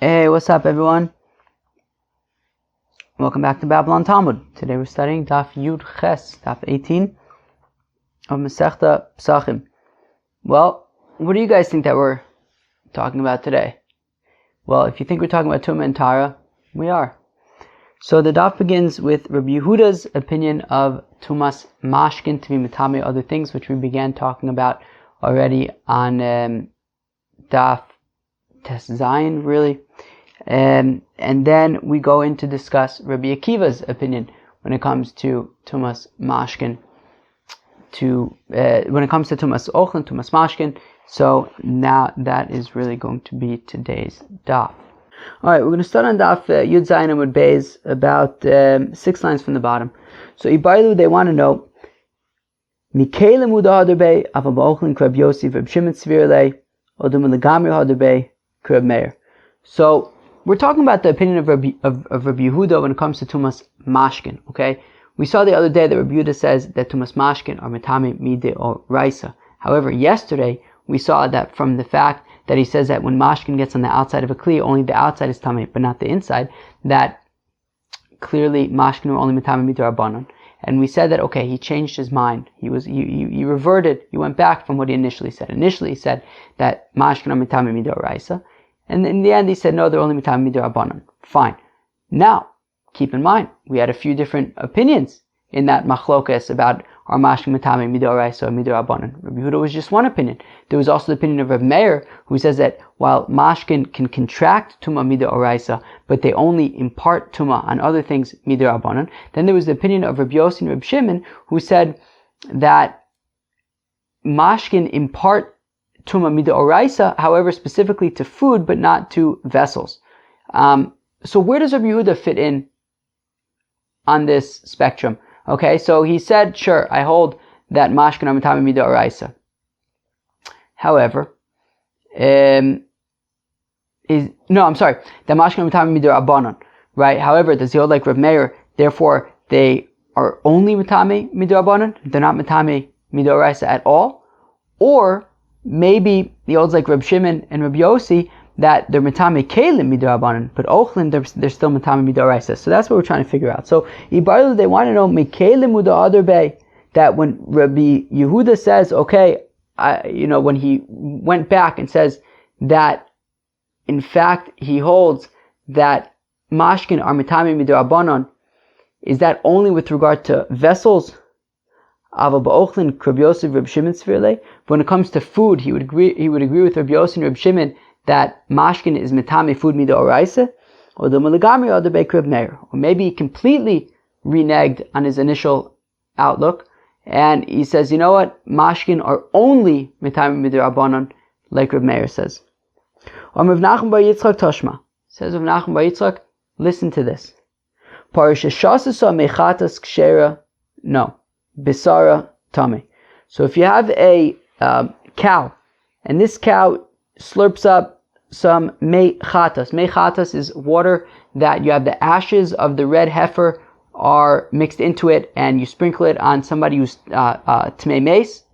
Hey, what's up everyone? Welcome back to Babylon Talmud. Today we're studying Daf Yud Ches, Daf 18 of Masechta Pesachim. Well, what do you guys think that we're talking about today? Well, if you think we're talking about Tumah and Tara, we are. So the Daf begins with Rabbi Yehuda's opinion of Tumas mashkin to be metame other things, which we began talking about already on Daf Tes Zayin, really. And then we go in to discuss Rabbi Akiva's opinion when it comes to Tumas mashkin, when it comes to Tumas ochlin, Tumas mashkin. So now that is really going to be today's daf. Alright, we're going to start on daf Yud Zayin Amud Beis, about 6 lines from the bottom. So Ibailu, they want to know Mikele Muda Hadarbe, Avam Ochlin, Krab Yosef, Reb Shimon Svirle, Odum Legamri Hadarbe, Krab Meir. So we're talking about the opinion of Rabbi Yehuda when it comes to Tumas mashkin, okay? We saw the other day that Rabbi Yehuda says that Tumas mashkin are metame mide or raisa. However, yesterday we saw that from the fact that he says that when mashkin gets on the outside of a kli, only the outside is tamei, but not the inside, that clearly mashkin are only metame mide rabbanon. And we said that, okay, he changed his mind. He reverted, he went back from what he initially said. Initially he said that mashkin are metame mide raisa. And in the end, he said, no, they're only mitame midrabanan. Fine. Now, keep in mind, we had a few different opinions in that machlokas about our mashkin mitame midoraisa or midrabanan. Rabbi Yehuda was just one opinion. There was also the opinion of Reb Meir, who says that while mashkin can contract tuma midoraisa, but they only impart tuma on other things midrabanan. Then there was the opinion of Rabbi Yossi and Reb Shimon, who said that mashkin impart Tuma Mida Oraisa, however, specifically to food, but not to vessels. So where does Rabbi Yehuda fit in on this spectrum? Okay, so he said, sure, I hold that mashkin are mitame Mida Oraisa. However, that mashkin are mitame Mida Rabbanon, right? However, does he hold like Reb Meir, therefore they are only mitame Mida Rabbanon, they're not mitame Mida Oraisa at all? Or maybe the holds like Reb Shimon and Reb Yossi that they're metame kelim midrabanan, but ochlin they're still metame midoraisa. So that's what we're trying to figure out. So Ibarlu, they want to know mekelim muda adarbe, that when Rabbi Yehuda says, okay, when he went back and says that in fact he holds that mashkin are metame midrabanan, is that only with regard to vessels? When it comes to food, he would agree with Rabbi Yossi and Reb Shimon that mashkin is metame food midoraisa, or maybe he completely reneged on his initial outlook, and he says, you know what, mashkin are only metame midorabanan, like Reb Meir says. Says Rav Nachman bar Yitzchak, listen to this. No. Bisara tame. So if you have a cow, and this cow slurps up some mei chatas. Mei chatas is water that you have the ashes of the red heifer are mixed into it, and you sprinkle it on somebody who's tmei meis,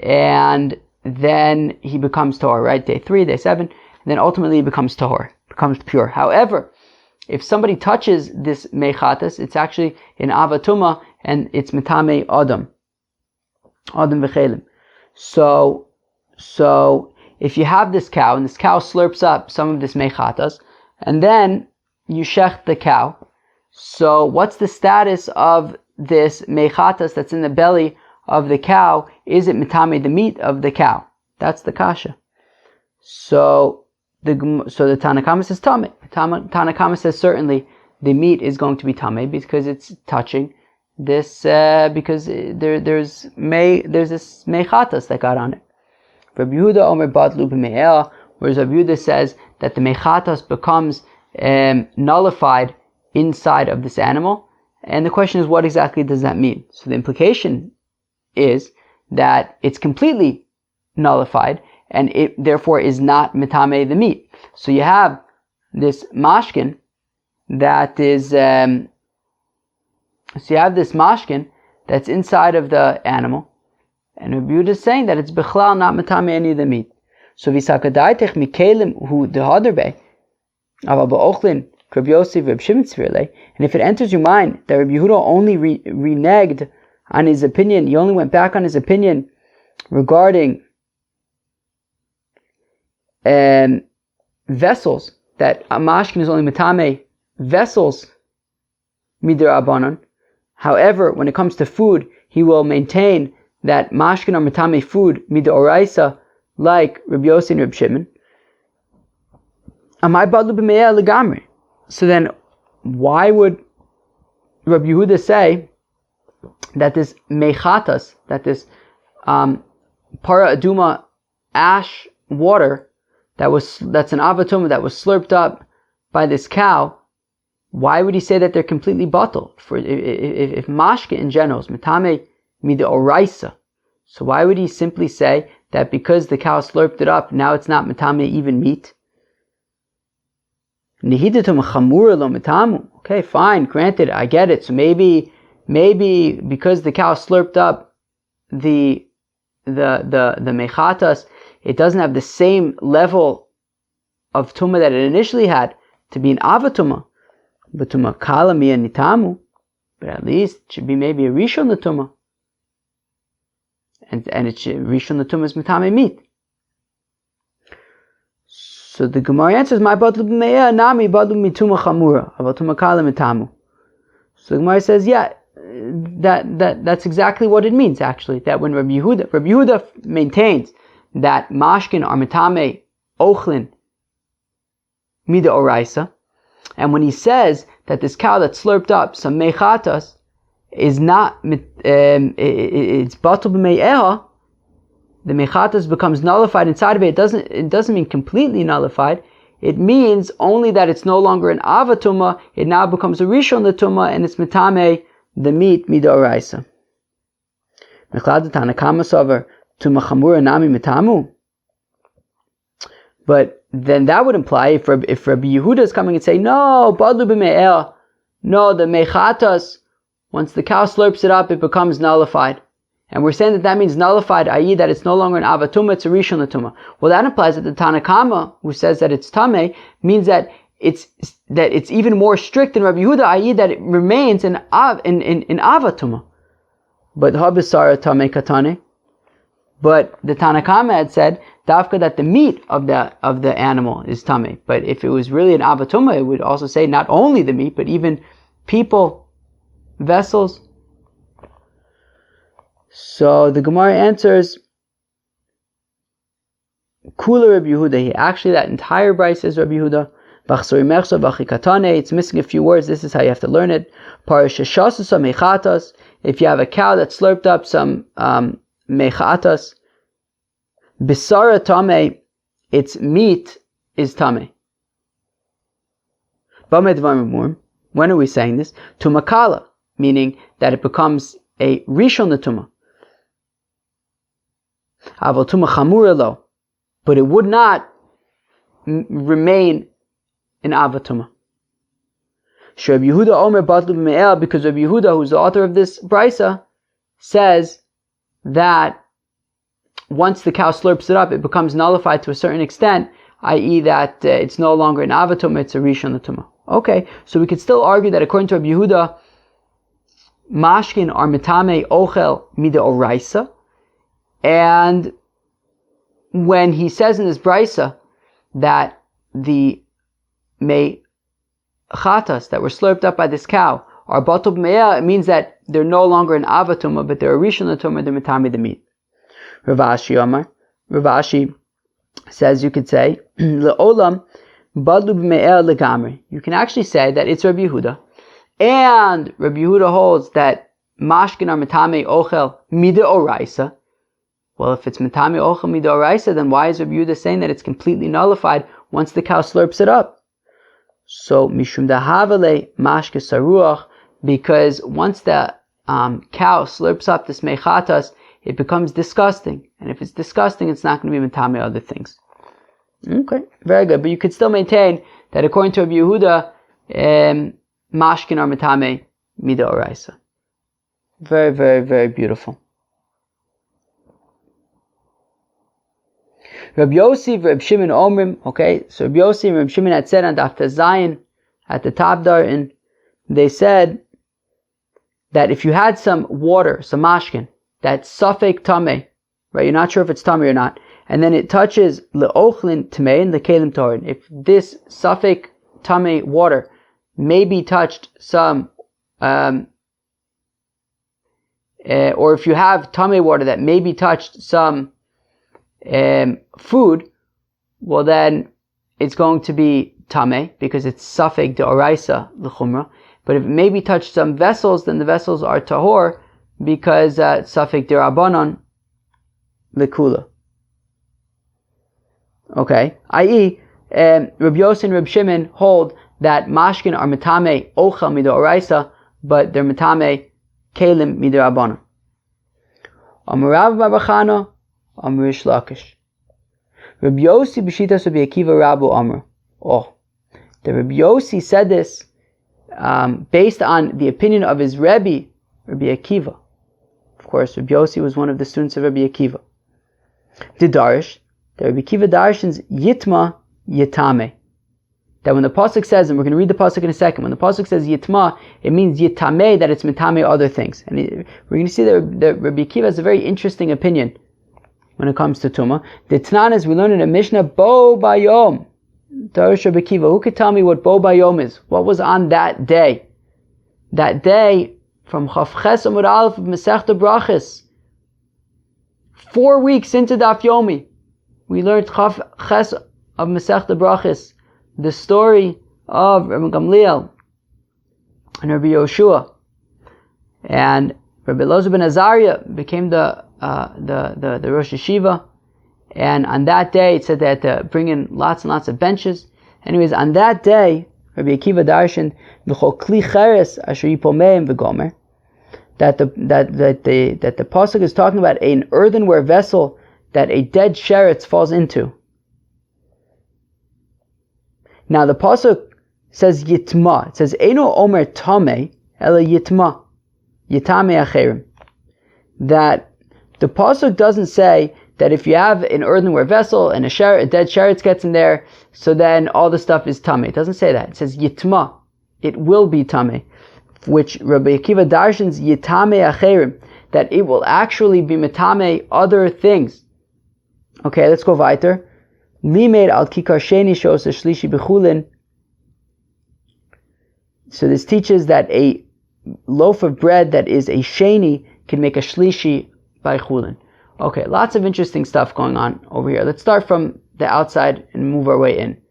and then he becomes tahor, right? Day 3, day 7, and then ultimately he becomes tahor, becomes pure. However, if somebody touches this mei chatas, it's actually in avatuma, and it's metame adam v'chelim. So if you have this cow, and this cow slurps up some of this mechatas, and then you shech the cow, so what's the status of this mechatas that's in the belly of the cow? Is it metame the meat of the cow? That's the kasha. So the Tanakama says tame. Tanakama says certainly the meat is going to be tame because it's touching this, because there's this mechatas that got on it. Rabbi Yehuda Omer Batlu b'me'el, whereas Rabbi Yehuda says that the mechatas becomes nullified inside of this animal. And the question is, what exactly does that mean? So the implication is that it's completely nullified, and it therefore is not metame the meat. So you have this mashkin that is So you have this mashkin that's inside of the animal, and Rabbi Yehuda is saying that it's bechlal not matame any of the meat. So visakadaitech mikelim hu dehaderbe. ochlin, Rabbi Yosef, Rabbi Shimon Tzvirle. And if it enters your mind that Rabbi Yehuda only reneged on his opinion, he only went back on his opinion regarding vessels, that a mashkin is only matame vessels midrabanan. However, when it comes to food, he will maintain that mashkin are matame food midoraisa, like Rabbi Yossi and Rabbi Shimon. Amai badlu b'me'eh legamri. So then, why would Rabbi Yehuda say that this mechatas, that this para aduma ash water that's an avatuma that was slurped up by this cow? Why would he say that they're completely bottled? For if mashke in general is metame mida oraisa, so why would he simply say that because the cow slurped it up, now it's not metame even meat? Okay, fine, granted, I get it. So maybe because the cow slurped up the mechatas, it doesn't have the same level of tumah that it initially had to be an avatuma. But tumah kala miya nitamu, but at least it should be maybe a rishon l'tumah, and it should rishon l'tumah is mitame meat. So the Gemara answers, "My badlu b'me'eh nami badlu mituma chamura, aval tumah kala mitamu." So the Gemara says, yeah, that's exactly what it means. Actually, that when Rabbi Yehuda maintains that mashkin are mitame ochlin mida oraisa. And when he says that this cow that slurped up some mechatas is not, it's batul b'me'eha, the mechatas becomes nullified inside of it. It doesn't mean completely nullified. It means only that it's no longer an avatuma. It now becomes a rishon l'tumah, and it's mitame the meat midoraisa. Mechlad tanakama sover tumah chamura nami mitamu. But then that would imply, if Rabbi Yehuda is coming and saying, no, badlu b'me'el, no, the mechatas, once the cow slurps it up, it becomes nullified. And we're saying that means nullified, i.e. that it's no longer an avatuma, it's a rishon l'tumah. Well, that implies that the Tanakama, who says that it's tameh, means that it's even more strict than Rabbi Yehuda, i.e. that it remains in avatuma. But habisara tameh katane. But the Tanakama had said dafka that the meat of the animal is tameh. But if it was really an avatuma, it would also say not only the meat, but even people, vessels. So the Gemara answers, Kula Rabbi Yehuda. Actually, that entire brayso is Rabbi Yehuda. It's missing a few words. This is how you have to learn it. If you have a cow that slurped up some mechatas, bisara tameh, its meat is tameh. When are we saying this? Tumakala, meaning that it becomes a rishon l'tumah. Aval tumah chamura lo, but it would not remain in avatuma. Rabbi Yehuda Omer Batlu b'me'el, because Rabbi Yehuda, who's the author of this brayso, says that once the cow slurps it up, it becomes nullified to a certain extent, i.e. that it's no longer an avatuma, it's a rishon l'tumah. Okay, so we could still argue that according to Rabbi Yehuda, mashkin are mitame ochel mida oraisa, and when he says in this brayso that the mechatas that were slurped up by this cow are batul b'me'eh, it means that they're no longer an avatuma, but they're a rishon l'tumah, they're mitame the meat. Rav Ashi says you could say le'olam badlu b'me'eh legamri. You can actually say that it's Rabbi Yehuda, and Rabbi Yehuda holds that mashkin are mitame ochel mida oraisa. Well, if it's mitame ochel mida oraisa, then why is Rabbi Yehuda saying that it's completely nullified once the cow slurps it up? So mishum dahavale mashke saruach, because once the cow slurps up this mechatas, it becomes disgusting, and if it's disgusting, it's not going to be mitame other things. Okay, very good. But you could still maintain that according to Rabbi Yehuda, mashkin are mitame mida oraisa. Very, very, very beautiful. Rabbi Yossi, Rabbi Shimon Omrim. Okay, so Rabbi Yossi and Rabbi Shimon had said on Daf Zayin at the top there, and they said that if you had some water, some mashkin, that's safek tameh, right? You're not sure if it's tameh or not, and then it touches the ochlin tameh and the kelim torin. If this safek tameh water maybe touched some, or if you have tameh water that maybe touched some food, well then it's going to be tameh because it's safek deoraisa l'chumra. But if it maybe touched some vessels, then the vessels are tahor because safek derabanan l'kula. Okay, i.e., Rabbi Yossi and Rabbi Shimon hold that mashkin are metame ochel midoraisa, but they're metame kelim midirabanan. Amarav Bar Chana, Amar Rish Lakish. Rabbi Yossi b'shitas Rabbi Akiva Rabu Amar. Oh, the Rabbi Yossi said this based on the opinion of his Rebbe, Rabbi Akiva. Of course, Rabbi Yossi was one of the students of Rabbi Akiva. The Darish, the Rabbi Akiva Darshans Yitma Yitame. That when the pasuk says, and we're going to read the pasuk in a second, when the pasuk says Yitma, it means Yitame, that it's Mitame other things. And we're going to see that Rabbi Akiva has a very interesting opinion when it comes to Tumah. The Tananas, we learned in a Mishnah, Bo Bayom. Darish Rabbi Akiva, who could tell me what Bo Bayom is? What was on that day? That day, from Chaf Ches Amud Aleph of Masechta Brachos, 4 weeks into Daf Yomi, we learned Chaf Ches of Masechta Brachos, the story of Rabbi Gamliel and Rabbi Yoshua, and Rabbi Elazar ben Azariah became the Rosh Yeshiva. And on that day, it said they had to bring in lots and lots of benches. Anyways, on that day, Rabbi Akiva darshan v'chol kli cheres asher yipomeim v'gomer, that the pasuk is talking about an earthenware vessel that a dead sheretz falls into. Now the pasuk says yitma. It says eino omer tameh ela yitma, yitame acherim. That the pasuk doesn't say that if you have an earthenware vessel and a dead sheretz gets in there, so then all the stuff is tameh. It doesn't say that. It says yitma. It will be tameh, which Rabbi Akiva darshans yitame acherim, that it will actually be metame other things. Okay, let's go weiter. Limed al kikar sheni shos shlishi bechulin. So this teaches that a loaf of bread that is a sheni can make a shlishi by chulin. Okay, lots of interesting stuff going on over here. Let's start from the outside and move our way in.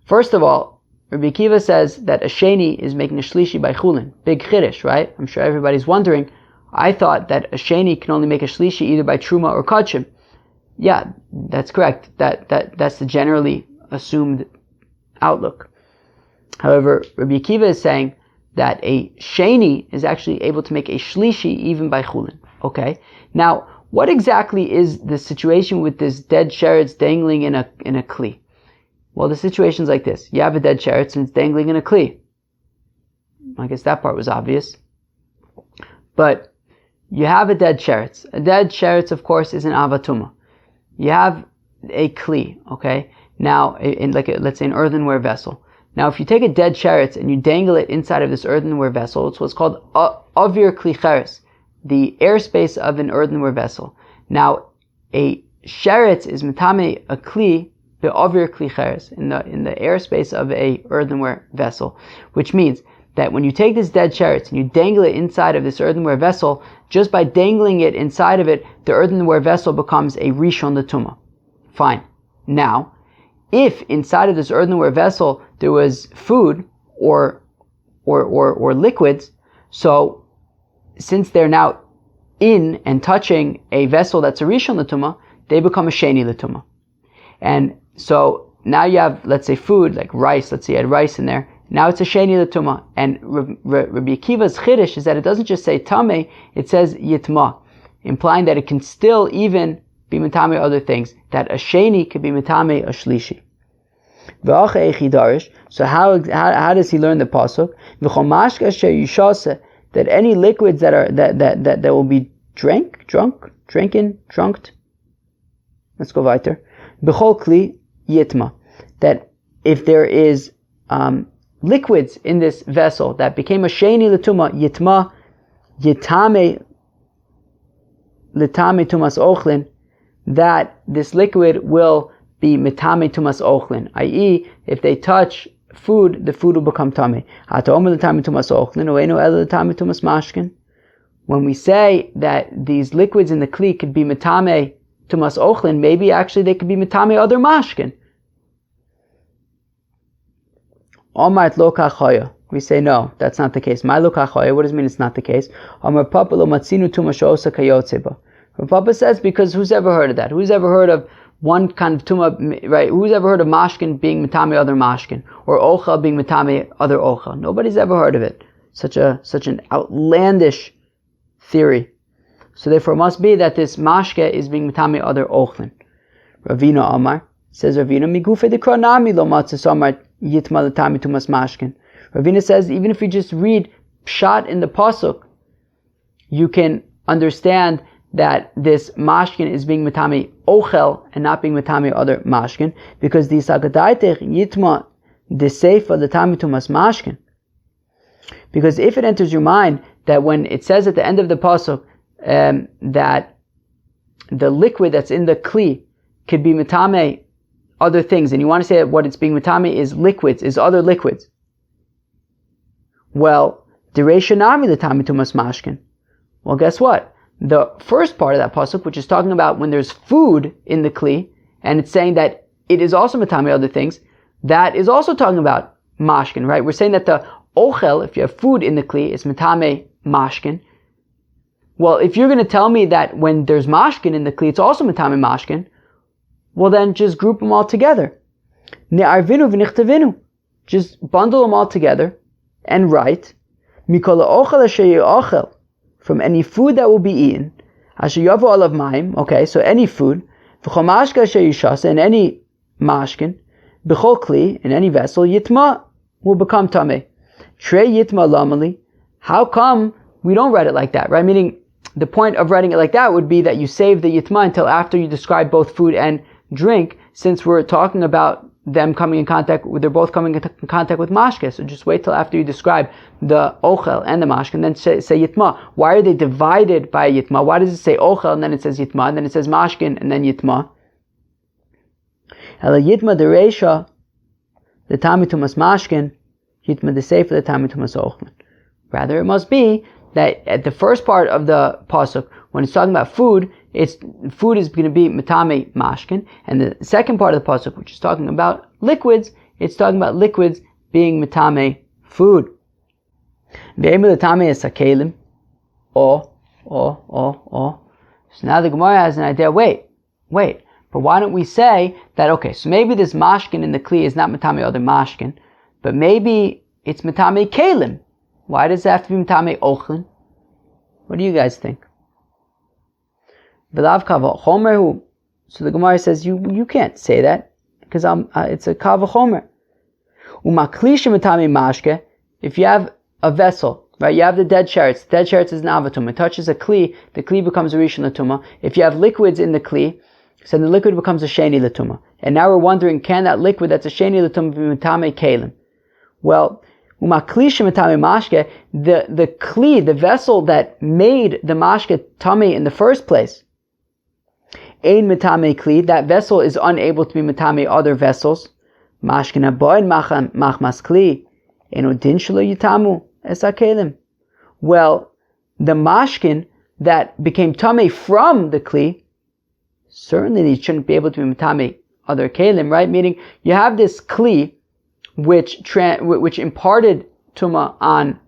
First of all, Rabbi Akiva says that a sheni is making a shlishi by chulin. Big chiddush, right? I'm sure everybody's wondering. I thought that a sheni can only make a shlishi either by truma or kachim. Yeah, that's correct. That's the generally assumed outlook. However, Rabbi Akiva is saying that a sheni is actually able to make a shlishi even by chulin. Okay, now what exactly is the situation with this dead sheretz dangling in a kli? Well, the situation's like this: you have a dead sheretz and it's dangling in a kli. I guess that part was obvious, but you have a dead sheretz. A dead sheretz, of course, is an avatuma. You have a kli, okay? Now, let's say an earthenware vessel. Now, if you take a dead sheretz and you dangle it inside of this earthenware vessel, it's what's called avir kli cheres, the airspace of an earthenware vessel. Now, a sheretz is metame a kli be'avir kli cheres, in the airspace of a earthenware vessel, which means that when you take this dead sheretz and you dangle it inside of this earthenware vessel, just by dangling it inside of it, the earthenware vessel becomes a rishon l'tumah. Fine. Now, if inside of this earthenware vessel there was food or liquids, so since they're now in and touching a vessel that's a rishon l'tumah, they become a sheni l'tumah. And so now you have, let's say, food like rice. Let's say you had rice in there. Now it's a sheni l'tumah, and Rabbi Akiva's chiddush is that it doesn't just say tameh, it says yitma, implying that it can still even be metame other things, that a sheni could be metame a shlishi. So how does he learn the pasuk? That any liquids that will be drunked. Let's go weiter. B'chol kli yitma. That if there is liquids in this vessel that became a sheni l'tuma, yitma, yitame l'tame tumas ochlin, that this liquid will be mitame tumas ochlin, i.e., if they touch food, the food will become tame. When we say that these liquids in the kli could be mitame tumas ochlin, maybe actually they could be mitame other mashkin. We say no, that's not the case. What does it mean it's not the case? Papa says because who's ever heard of that? Who's ever heard of one kind of tumah, right? Who's ever heard of mashkin being mitame other mashkin, or ochel being mitame other ochel? Nobody's ever heard of it. Such an outlandish theory. So therefore, it must be that this mashke is being mitame other ochlin. Ravina Amar says, Ravina migufe dekronami lo matzis Amar yitma l'tami tumas mashkin. Ravina says even if you just read pshat in the pasuk, you can understand that this mashkin is being mitame ochel and not being mitame other mashkin, because the sagadaitech yitma deseifa l'tami tumas mashkin. Because if it enters your mind that when it says at the end of the pasuk that the liquid that's in the kli could be mitame other things, and you want to say that what it's being mitame is liquids, is other liquids, well, dereisha nami l'tami tumas mashkin. Well, guess what? The first part of that pasuk, which is talking about when there's food in the kli, and it's saying that it is also matame other things, that is also talking about mashkin, right? We're saying that the ochel, if you have food in the kli, is matame mashkin. Well, if you're going to tell me that when there's mashkin in the kli, it's also matame mashkin, well then just group them all together. Ne'arvinu v'nichtavinu. Just bundle them all together and write, mikol ochel asher ochel, from any food that will be eaten, asher yavu alav mayim, okay, so any food, v'chol mashka asher yishasa, in any mashkin, b'chol kli, in any vessel, yitma, will become tameh. Trei yitma lamali. How come we don't write it like that, right? Meaning, the point of writing it like that would be that you save the yitma until after you describe both food and drink, since we're talking about them coming in contact, they're both coming in contact with mashke. So just wait till after you describe the ochel and the mashke, and then say yitma. Why are they divided by yitma? Why does it say ochel and then it says yitma, and then it says mashkin and then yitma? Ela yitma dereisha the tami tumas mashkin, yitma desefer the tami tumas ochlin. Rather, it must be that at the first part of the pasuk, when it's talking about food, food is going to be mitame mashkin, and the second part of the pasuk, which is talking about liquids, it's talking about liquids being mitame food. Ve'ema l'tame is sakelim, So now the Gemara has an idea. Wait, but why don't we say that? Okay, so maybe this mashkin in the kli is not mitame other mashkin, but maybe it's mitame kelim. Why does it have to be mitame ochlin? What do you guys think? So the Gemara says you can't say that because it's a kava chomer. If you have a vessel, right? You have the dead sheretz. The dead sheretz is an avatum. It touches a kli. The kli becomes a rishon l'tuma. If you have liquids in the kli, so the liquid becomes a sheni l'tuma. And now we're wondering, can that liquid that's a sheni l'tuma be mitame kelim? Well, the kli, the vessel that made the mashke tummy in the first place, ein mitame kli, that vessel is unable to be mitame other vessels. Mashkin haboin machmas kli, eno din shelo yitamu es hakelim. Well, the mashkin that became tame from the kli, certainly you shouldn't be able to be mitame other kelim, right? Meaning you have this kli which imparted tuma on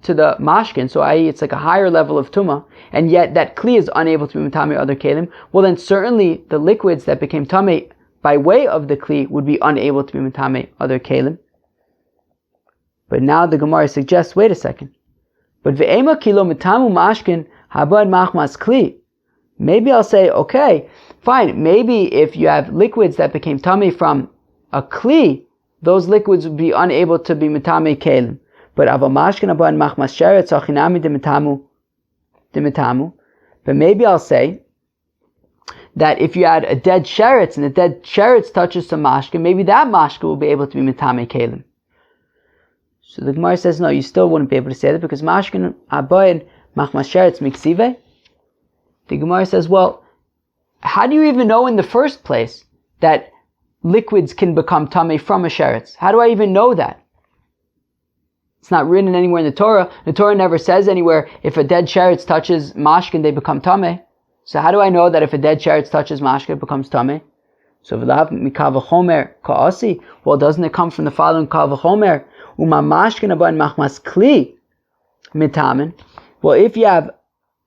to the mashkin, so i.e. it's like a higher level of tuma, and yet that kli is unable to be mitame other kelim. Well, then certainly the liquids that became tame by way of the kli would be unable to be mitame other kelim. But now the Gemara suggests, wait a second. But ve'ema kilo mitamu mashkin habad machmas kli. Maybe I'll say, okay, fine. Maybe if you have liquids that became tame from a kli, those liquids would be unable to be mitame kelim. But ava mashkin habad machmas sheret zachinami de mitamu. But maybe I'll say that if you add a dead sheretz and the dead sheretz touches some mashkin, maybe that mashkin will be able to be mitame kelim. So the Gemara says, no, you still wouldn't be able to say that because mashkin abayin machmas sheretz miksive. The Gemara says, well, how do you even know in the first place that liquids can become tamei from a sheretz? How do I even know that? It's not written anywhere in the Torah. The Torah never says anywhere if a dead sheretz touches mashkin, they become tamei. So how do I know that if a dead sheretz touches mashkin, it becomes tamei? So v'lav mikava chomer ka'asi. Well, doesn't it come from the following kava chomer? Uma mashkin aban machmas kli mitamen. Well, if you have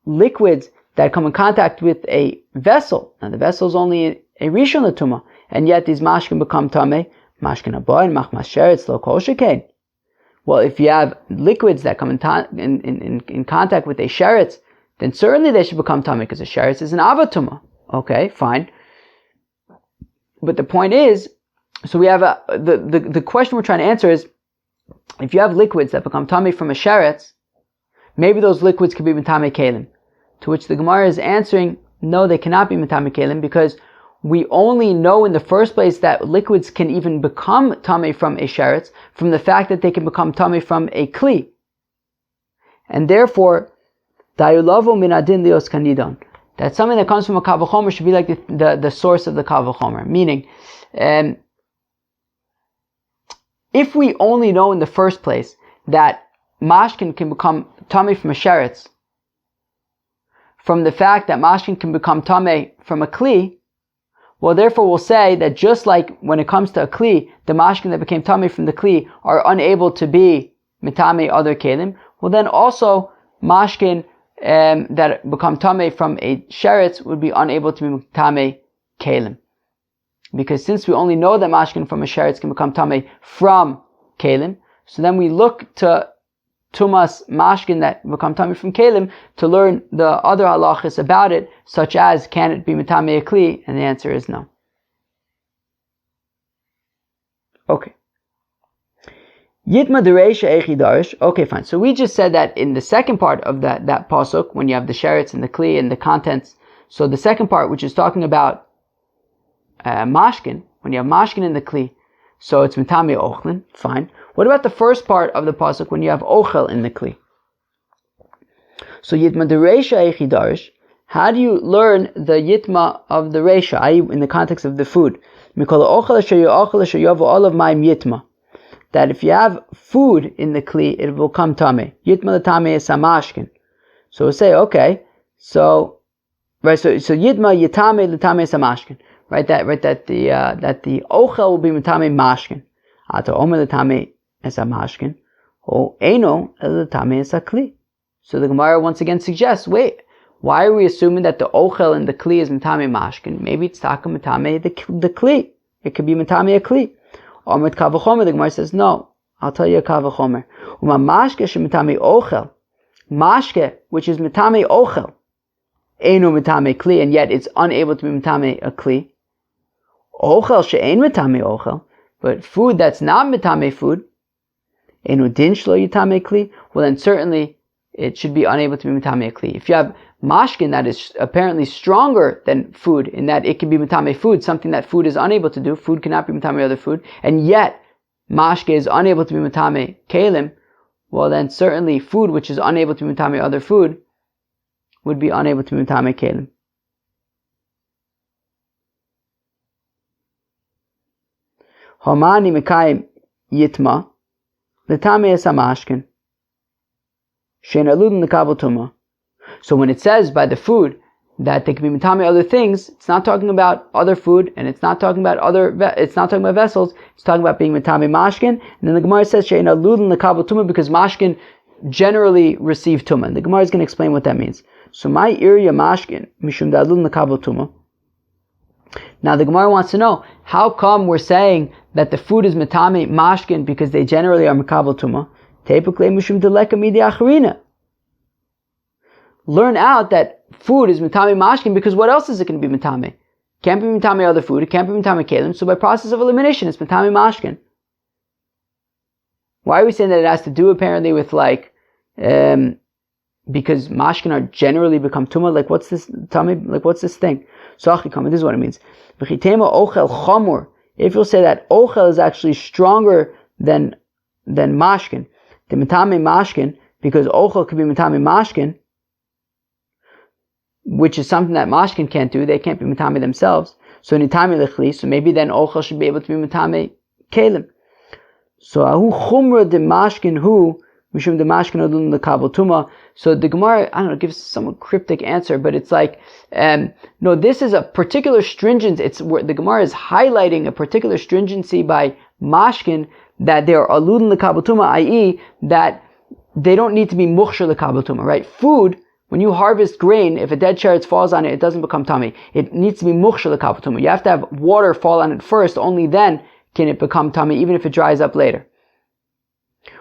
liquids that come in contact with a vessel, and the vessel is only a rishon l'tuma, and yet these mashkin become tamei, mashkin aban machmas sheretz lo kol shekain. Well, if you have liquids that come in contact with a sheretz, then certainly they should become tamei because a sheretz is an avatuma. Okay, fine. But the point is, so we have the question we're trying to answer is, if you have liquids that become tamei from a sheretz, maybe those liquids could be mitame kelim. To which the Gemara is answering, no, they cannot be mitame kelim because we only know in the first place that liquids can even become tamei from a sheretz from the fact that they can become tamei from a kli. And therefore, dayulavu min adin lios kanidon. That something that comes from a kal v'chomer should be like the source of the kal v'chomer. Meaning, if we only know in the first place that mashkin can become tamei from a sheretz from the fact that mashkin can become tamei from a kli, well, therefore we'll say that just like when it comes to a kli, the mashkin that became tamei from the kli are unable to be mitame other kelim, well then also mashkin that become tamei from a sheretz would be unable to be mitame kelim. Because since we only know that mashkin from a sheretz can become tamei from kelim, so then we look to tumas mashkin that become tamei from kelim to learn the other halachas about it, such as can it be mitame a kli? And the answer is no. Okay. Yitma dereisha echidarish. Okay, fine. So we just said that in the second part of that pasuk, when you have the sheretz and the kli and the contents. So the second part, which is talking about mashkin, when you have mashkin in the kli, so it's mitame ochlin. Fine. What about the first part of the pasuk when you have ochel in the kli? So yitma dereisha echidarish. How do you learn the yitma of the reisha, i.e. in the context of the food? Mikol ochel asher yochel asher yovu all of my yitma. That if you have food in the kli, it will come tamei. Yitma l'tamei is mashkin. So we'll say, okay, so yitma yitame l'tamei is mashkin. Right, that the ochel will be mitame mashkin. Ata omer l'tamei is mashkin. O eno l'tamei is kli. So the Gemara once again suggests, wait, why are we assuming that the ochel in the kli is mitame mashkin? Maybe it's taka mitame the kli. It could be mitame a kli. Or mit kavachomer, the Gemara says, no, I'll tell you a kavachomer. Uma mashke shemitame ochel. Mashke, which is mitame ochel. Eno mitame kli, and yet it's unable to be mitame a kli. Ochel she'ein mitame ochel. But food that's not mitame food. Eno din shlo yitame kli. Well then certainly it should be unable to be mitame a kli. If you have mashkin that is apparently stronger than food in that it can be mitame food, something that food is unable to do, food cannot be mitame other food, and yet mashke is unable to be mitame kelim, well then certainly food which is unable to be mitame other food would be unable to be mitame kelim. Homani mekayim yitma l'tamei es hamashkin she'en aludin l'kabel tumah. So when it says by the food that they can be mitame other things, it's not talking about other food, and it's not talking about it's not talking about vessels. It's talking about being mitame mashkin. And then the Gemara says she'ein aludin l'kabel tumah because mashkin generally receive tumah. And the Gemara is going to explain what that means. So my irya mashkin mishum da'aludin l'kabel tumah. Now the Gemara wants to know how come we're saying that the food is mitame mashkin because they generally are mikabel tumah. Tepukle mishum deleka midi acharina. Learn out that food is mitame mashkin because what else is it going to be mitame? Can't be mitame other food. It can't be mitame kelim. So by process of elimination, it's mitame mashkin. Why are we saying that it has to do apparently with like because mashkin are generally become tuma. Like what's this tummy? Like what's this thing? So this is what it means. If you'll say that ochel is actually stronger than mashkin, the mitame mashkin, because ochel could be mitame mashkin, which is something that mashkin can't do. They can't be mitame themselves. So nitame lechli. So maybe then ochel should be able to be mitame kelim. So ahu chumra de mashkin hu mishum de mashkin odun lekabel tuma. So the Gemara, I don't know, gives a somewhat cryptic answer, but it's like, no, this is a particular stringence. It's where the Gemara is highlighting a particular stringency by mashkin that they are aludin lekabel tuma, i.e., that they don't need to be mukhshar lekabel tuma, right? Food. When you harvest grain, if a dead sheretz falls on it, it doesn't become tummy. It needs to be mukhshar lekabel tuma. You have to have water fall on it first. Only then can it become tummy, even if it dries up later.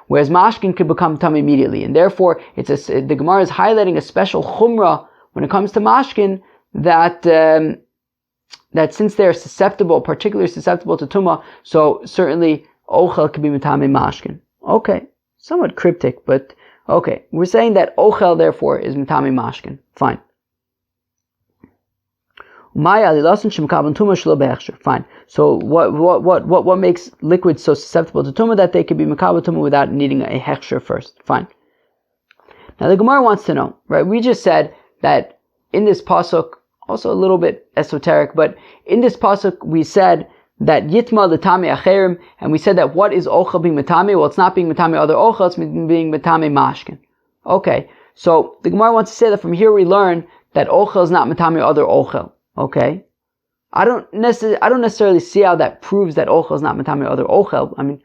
Whereas mashkin could become tummy immediately, and therefore the Gemara is highlighting a special chumrah when it comes to mashkin that since they're particularly susceptible to tuma, so certainly ochel could be mitame mashkin. Okay, somewhat cryptic, but okay, we're saying that ochel therefore is mitame mashkin. Fine. Fine. So what makes liquids so susceptible to tumah that they could be makabel tumah without needing a hechsher first? Fine. Now the Gemara wants to know, right? We just said that in this pasuk, also a little bit esoteric, but in this pasuk we said that yitma l'tame acherim, and we said that what is ochel being matame? Well, it's not being matame other ochel, it's being matame mashkin. Okay, so the Gemara wants to say that from here we learn that ochel is not matame other ochel. Okay, I don't necessarily see how that proves that ochel is not matame other ochel. I mean,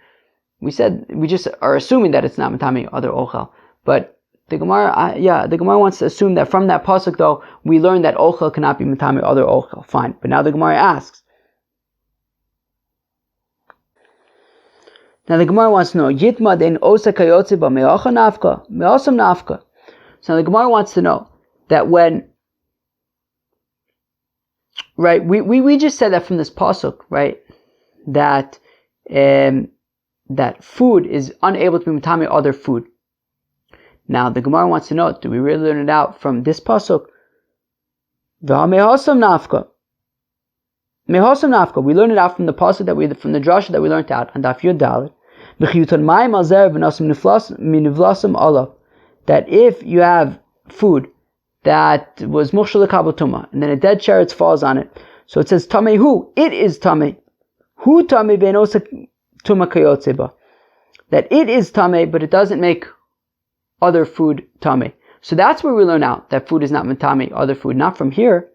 we just are assuming that it's not matame other ochel, but the Gemara, the Gemara wants to assume that from that pasuk though we learn that ochel cannot be matame other ochel. Fine, but now the Gemara asks. Now the Gemara wants to know yitma den osa kayotze ba me'acha nafka me'asam nafka. So the Gemara wants to know that when, right, we just said that from this pasuk, right, that that food is unable to be matame other food. Now the Gemara wants to know, do we really learn it out from this pasuk? Mehosam nafka. Mehosam nafka. We learn it out from the pasuk from the drasha that we learned out on Daf Yud Dalet. That if you have food that was mukhshar lekabel tuma, and then a dead sheretz falls on it, so it says tamei hu, it is tamei. Hu tamei beinosa tuma kayotzeba. That it is tamei, but it doesn't make other food tamei. So that's where we learn out that food is not matame other food, not from here.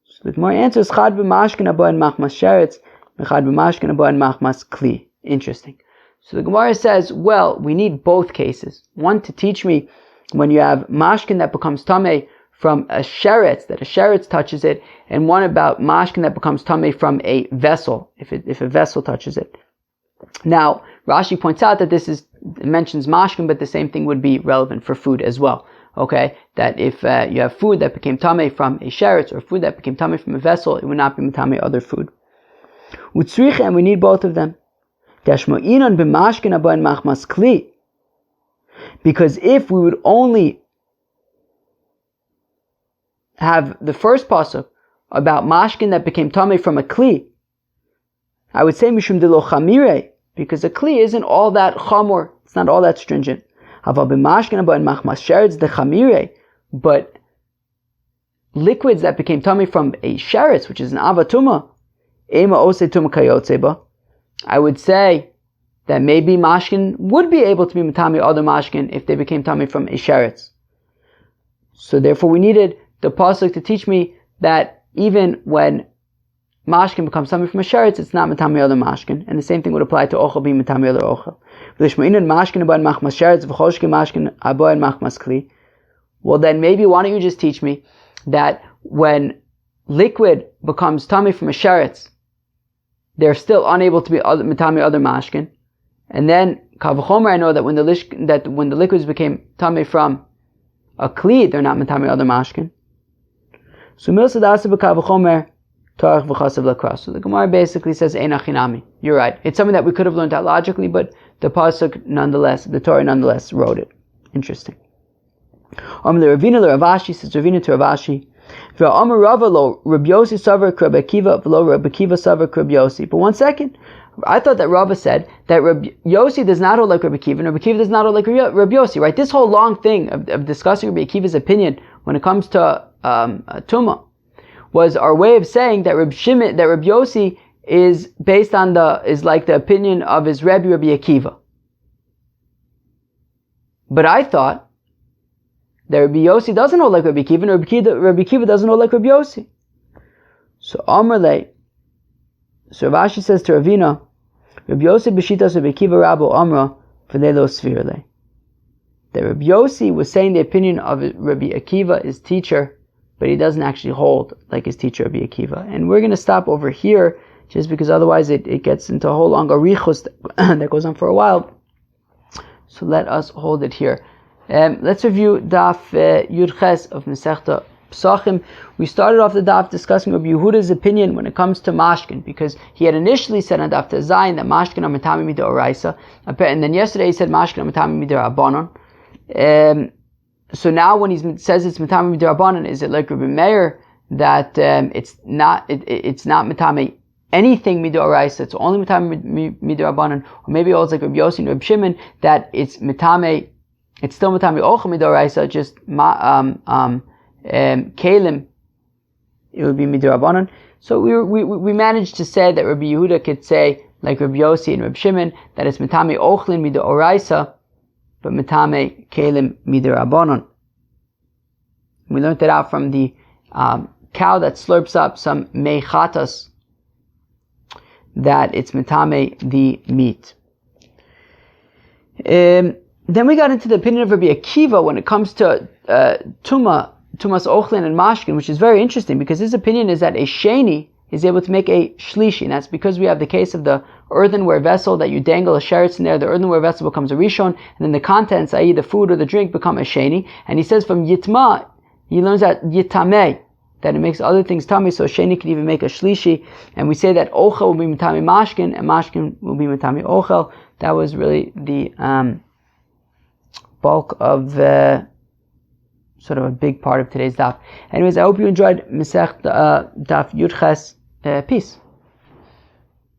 So the Gemara answers chad b'mashkin aba and machmas sheretz, chad b'mashkin aba and machmas kli. Interesting. So the Gemara says, well, we need both cases. One to teach me when you have mashkin that becomes tamei from a sheretz, that a sheretz touches it, and one about mashkin that becomes tamei from a vessel, if a vessel touches it. Now, Rashi points out that it mentions mashkin, but the same thing would be relevant for food as well. Okay, that if you have food that became tamei from a sheretz, or food that became tamei from a vessel, it would not be tamei other food. Utzricha, and we need both of them. Because if we would only have the first pasuk about mashkin that became tamei from a kli, I would say mishum de lo chamire, because a kli isn't all that chamor, it's not all that stringent. But liquids that became tamei from a sheretz, which is an avatuma, ema ose tuma kayotzeba, I would say that maybe mashkin would be able to be matame other mashkin if they became tamei from a sheretz. So therefore we needed the pasuk to teach me that even when mashkin becomes tamei from a sheretz, it's not matame other mashkin, and the same thing would apply to ochel being matame other ochel. Well then maybe why don't you just teach me that when liquid becomes tamei from a sheretz, they're still unable to be matame other mashkin, and then kavachomer I know that when the liquids became tamei from a kli, they're not matame other mashkin. So the Gemara basically says ein achinami. You're right. It's something that we could have learned out logically, but the pasuk nonetheless, the Torah nonetheless wrote it. Interesting. Ravina Ravashi says Ravina to Ravashi. Amar Rava lo Rabbi Yossi savar Rabbi Akiva v'lo Rabbi Akiva savar Rabbi Yossi. But one second, I thought that Rava said that Rabbi Yossi does not hold like Rabbi Akiva, and Rabbi Akiva does not hold like Rabbi Yossi. Right? This whole long thing of discussing Rabbi Akiva's opinion when it comes to Tumah was our way of saying that Rabbi Yossi is based on like the opinion of his Rabbi Akiva. But I thought that Rabbi Yossi doesn't hold like Rabbi Akiva, and Rabbi Akiva doesn't hold like Rabbi Yossi. So Amrle, so Rashi says to Ravina, Rabbi Yossi b'shitas Rabbi Akiva Rabo Amra v'lelo svirle. That Rabbi Yossi was saying the opinion of Rabbi Akiva, his teacher, but he doesn't actually hold like his teacher Rabbi Akiva. And we're going to stop over here, just because otherwise it gets into a whole long arichos that goes on for a while. So let us hold it here. Let's review Daf Yud Ches of Masechta Pesachim. We started off the Daf discussing Rabbi Yehuda's opinion when it comes to mashkin, because he had initially said on Daf Tezayin that mashkin are matami midoraisa, and then yesterday he said mashkin are matami midorabanan. So now when he says it's matami midorabanan, is it like Rabbi Meir that it's not matami anything midoraisa, it's only matami midorabanan, or maybe also like Rabbi Yossi and Rabbi Shimon that it's still matami ochlin midoraisa, just kalim, it would be midorabanan. So we managed to say that Rabbi Yehuda could say like Rabbi Yossi and Rabbi Shimon that it's matami ochlin midoraisa, but matami kalim midorabanan. We learned that out from the cow that slurps up some mechatas, that it's matame the meat. Then we got into the opinion of Rabbi Akiva when it comes to tumas ochlin and mashkin, which is very interesting because his opinion is that a sheni is able to make a shlishi, and that's because we have the case of the earthenware vessel that you dangle a sheretz in there. The earthenware vessel becomes a rishon, and then the contents, i.e. the food or the drink, become a sheni. And he says from yitma, he learns that yitameh, that it makes other things tummy, so sheni can even make a shlishi. And we say that ochel will be matami mashkin, and mashkin will be matami ochel. That was really the bulk of sort of a big part of today's daf. Anyways, I hope you enjoyed Masech Daf Yud Ches. Peace.